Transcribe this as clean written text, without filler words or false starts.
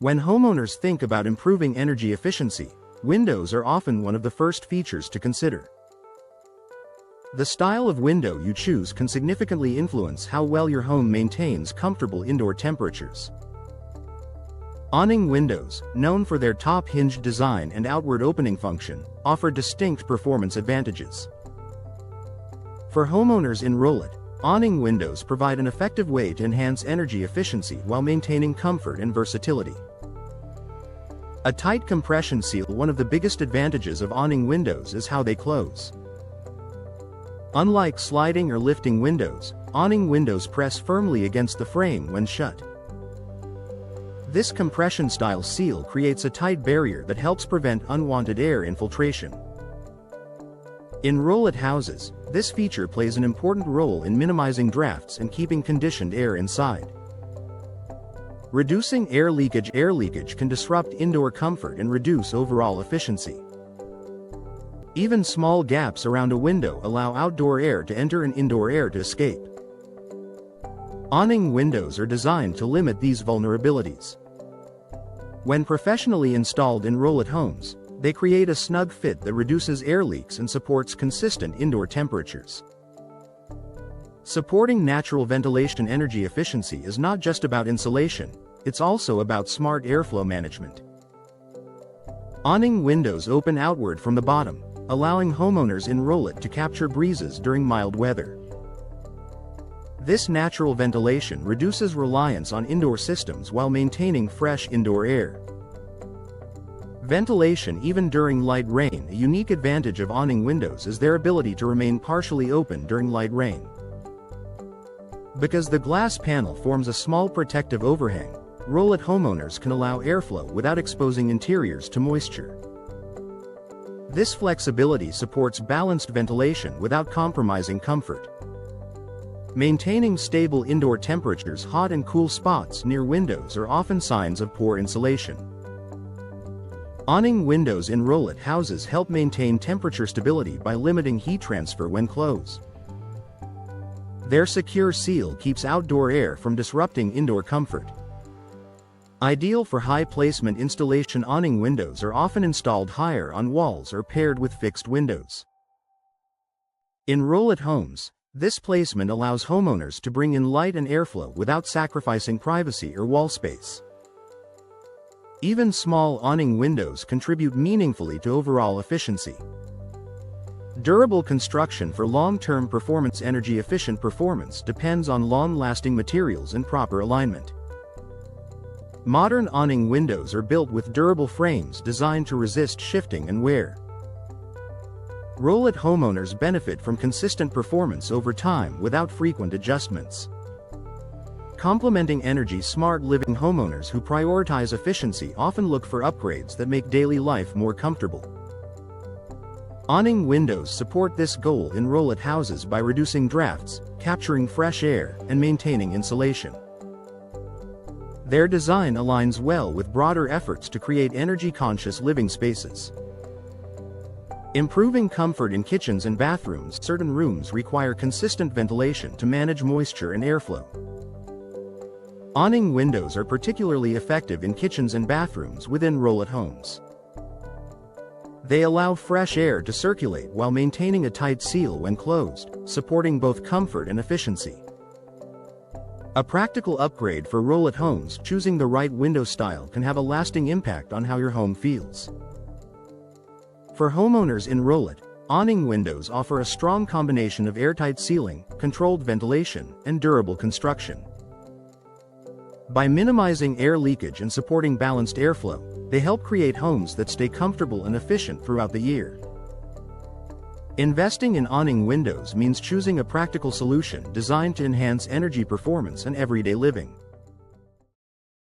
When homeowners think about improving energy efficiency, windows are often one of the first features to consider. The style of window you choose can significantly influence how well your home maintains comfortable indoor temperatures. Awning windows, known for their top-hinged design and outward opening function, offer distinct performance advantages. For homeowners in Rowlett, awning windows provide an effective way to enhance energy efficiency while maintaining comfort and versatility. A tight compression seal. One of the biggest advantages of awning windows is how they close. Unlike sliding or lifting windows, awning windows press firmly against the frame when shut. This compression-style seal creates a tight barrier that helps prevent unwanted air infiltration. In Rowlett houses, this feature plays an important role in minimizing drafts and keeping conditioned air inside. Reducing air leakage can disrupt indoor comfort and reduce overall efficiency. Even small gaps around a window allow outdoor air to enter and indoor air to escape. Awning windows are designed to limit these vulnerabilities. When professionally installed in Rowlett homes, they create a snug fit that reduces air leaks and supports consistent indoor temperatures. Supporting natural ventilation energy efficiency is not just about insulation, it's also about smart airflow management. Awning windows open outward from the bottom, allowing homeowners in Rowlett to capture breezes during mild weather. This natural ventilation reduces reliance on indoor systems while maintaining fresh indoor air. Ventilation even during light rain. A unique advantage of awning windows is their ability to remain partially open during light rain. Because the glass panel forms a small protective overhang, Rowlett homeowners can allow airflow without exposing interiors to moisture. This flexibility supports balanced ventilation without compromising comfort. Maintaining stable indoor temperatures. Hot and cool spots near windows are often signs of poor insulation. Awning windows in Rowlett houses help maintain temperature stability by limiting heat transfer when closed. Their secure seal keeps outdoor air from disrupting indoor comfort. Ideal for high placement installation. Awning windows are often installed higher on walls or paired with fixed windows. In Rowlett homes, this placement allows homeowners to bring in light and airflow without sacrificing privacy or wall space. Even small awning windows contribute meaningfully to overall efficiency. Durable construction. For long-term performance. Energy-efficient performance depends on long-lasting materials and proper alignment. Modern awning windows are built with durable frames designed to resist shifting and wear. Rowlett homeowners benefit from consistent performance over time without frequent adjustments. Complementing energy-smart living. Homeowners who prioritize efficiency often look for upgrades that make daily life more comfortable. Awning windows support this goal in Rowlett houses by reducing drafts, capturing fresh air, and maintaining insulation. Their design aligns well with broader efforts to create energy-conscious living spaces. Improving comfort in kitchens and bathrooms. Certain rooms require consistent ventilation to manage moisture and airflow. Awning windows are particularly effective in kitchens and bathrooms within Rowlett homes. They allow fresh air to circulate while maintaining a tight seal when closed, supporting both comfort and efficiency. A practical upgrade for Rowlett homes. Choosing the right window style can have a lasting impact on how your home feels. For homeowners in Rowlett, awning windows offer a strong combination of airtight sealing, controlled ventilation, and durable construction. By minimizing air leakage and supporting balanced airflow, they help create homes that stay comfortable and efficient throughout the year. Investing in awning windows means choosing a practical solution designed to enhance energy performance and everyday living.